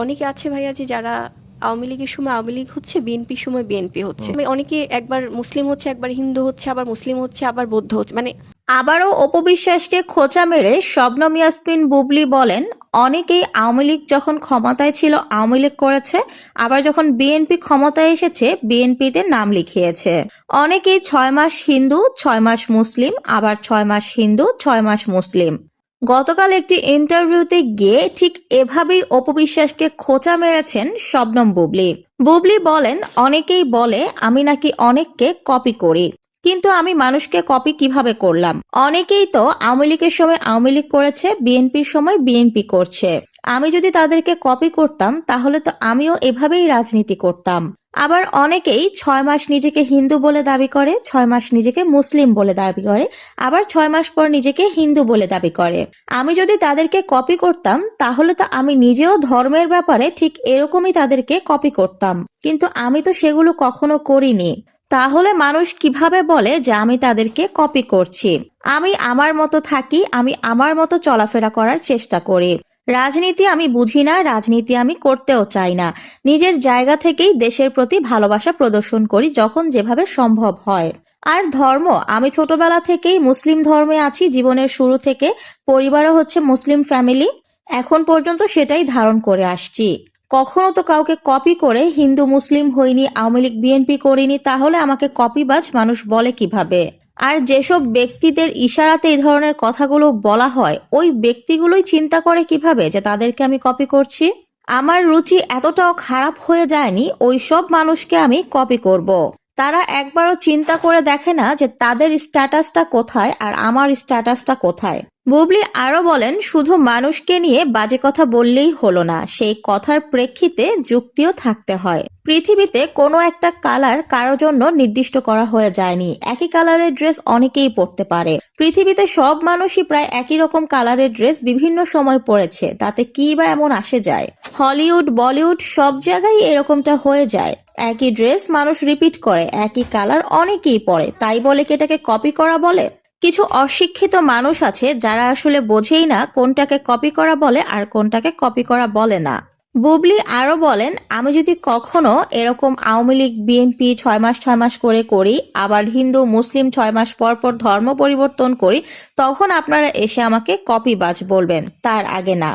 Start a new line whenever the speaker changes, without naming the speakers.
অনেকে আছে ভাইয়া যে যারা আওয়ামী লীগের সময় আওয়ামী লীগ হচ্ছে, বিএনপির সময় বিএনপি হচ্ছে। অনেকে একবার মুসলিম হচ্ছে, একবার হিন্দু হচ্ছে, আবার মুসলিম হচ্ছে, আবার বৌদ্ধ হচ্ছে, মানে
আবারও অপবিশ্বাসকে খোঁচা মেরে শবনম ইয়াসমিন বুবলি বলেন, অনেকেই আওয়ামী লীগ যখন ক্ষমতায় ছিল আওয়ামী লীগ করেছে, আবার যখন বিএনপি ক্ষমতায় এসেছে বিএনপিতে নাম লিখিয়েছে। অনেকেই 6 মাস হিন্দু 6 মাস মুসলিম, আবার 6 মাস হিন্দু 6 মাস মুসলিম। গতকাল একটি ইন্টারভিউতে গিয়ে ঠিক এভাবেই অপবিশ্বাসকে খোঁচা মেরেছেন শবনম বুবলি। বুবলি বলেন, অনেকেই বলে আমি নাকি অনেককে কপি করি, কিন্তু আমি মানুষকে কপি কিভাবে করলাম? অনেকেই তো আওয়ামী লীগের সময় আওয়ামী লীগ করেছে, বিএনপির সময় বিএনপি করছে। আমি যদি তাদেরকে কপি করতাম তাহলে তো আমিও এভাবেই রাজনীতি করতাম। আবার অনেকেই 6 মাস নিজেকে হিন্দু বলে দাবি করে, 6 মাস নিজেকে মুসলিম বলে দাবি করে, আবার 6 মাস পর নিজেকে হিন্দু বলে দাবি করে। আমি যদি তাদেরকে কপি করতাম তাহলে তো আমি নিজেও ধর্মের ব্যাপারে ঠিক এরকমই তাদেরকে কপি করতাম, কিন্তু আমি তো সেগুলো কখনো করিনি। তাহলে মানুষ কিভাবে বলে যে আমি তাদেরকে কপি করছি? আমি আমার মতো থাকি, আমি আমার মতো চলাফেরা করার চেষ্টা করি। রাজনীতি আমি বুঝি না, রাজনীতি আমি করতেও চাই না। নিজের জায়গা থেকেই দেশের প্রতি ভালোবাসা প্রদর্শন করি যখন যেভাবে সম্ভব হয়। আর ধর্ম, আমি ছোটবেলা থেকেই মুসলিম ধর্মে আছি, জীবনের শুরু থেকে। পরিবারও হচ্ছে মুসলিম ফ্যামিলি, এখন পর্যন্ত সেটাই ধারণ করে আসছি। কখনো তো কাউকে কপি করে হিন্দু মুসলিম হইনি, আওয়ামী লীগ বিএনপি করিনি, তাহলে আমাকে কপিবাজ মানুষ বলে কিভাবে? আর যেসব ব্যক্তিদের ইশারাতে এই ধরনের কথাগুলো বলা হয়, ওই ব্যক্তিগুলোই চিন্তা করে কিভাবে যে তাদেরকে আমি কপি করছি? আমার রুচি এতটাও খারাপ হয়ে যায়নি ওই সব মানুষকে আমি কপি করব। তারা একবারও চিন্তা করে দেখে না যে তাদের স্ট্যাটাসটা কোথায় আর আমার স্ট্যাটাসটা কোথায়। বুবলি আরো বলেন, শুধু মানুষকে নিয়ে বাজে কথা বললেই হলো না, সেই কথার প্রেক্ষিতে যুক্তিও থাকতে হয়। পৃথিবীতে কোনো একটা কালার কারো জন্য নির্দিষ্ট করা হয়ে যায়নি। একই কালারের ড্রেস অনেকেই পরতে পারে। পৃথিবীতে সব মানুষই প্রায় একই রকম কালারের ড্রেস বিভিন্ন সময় পরেছে, তাতে কি বা এমন আসে যায়? হলিউড বলিউড সব জায়গায় এরকমটা হয়ে যায়। একই ড্রেস মানুষ রিপিট করে, একই কালার অনেকেই পরে, তাই বলে কি এটাকে কপি করা বলে? কিছু অশিক্ষিত মানুষ আছে যারা আসলে বোঝেই না কোনটাকে কপি করা বলে আর কোনটাকে কপি করা বলে না। বুবলি আরো বলেন, আমি যদি কখনো এরকম আওয়ামী লীগ বিএনপি 6 মাস 6 মাস করে করি, আবার হিন্দু মুসলিম 6 মাস পর পর ধর্ম পরিবর্তন করি, তখন আপনারা এসে আমাকে কপিবাজ বলবেন, তার আগে না।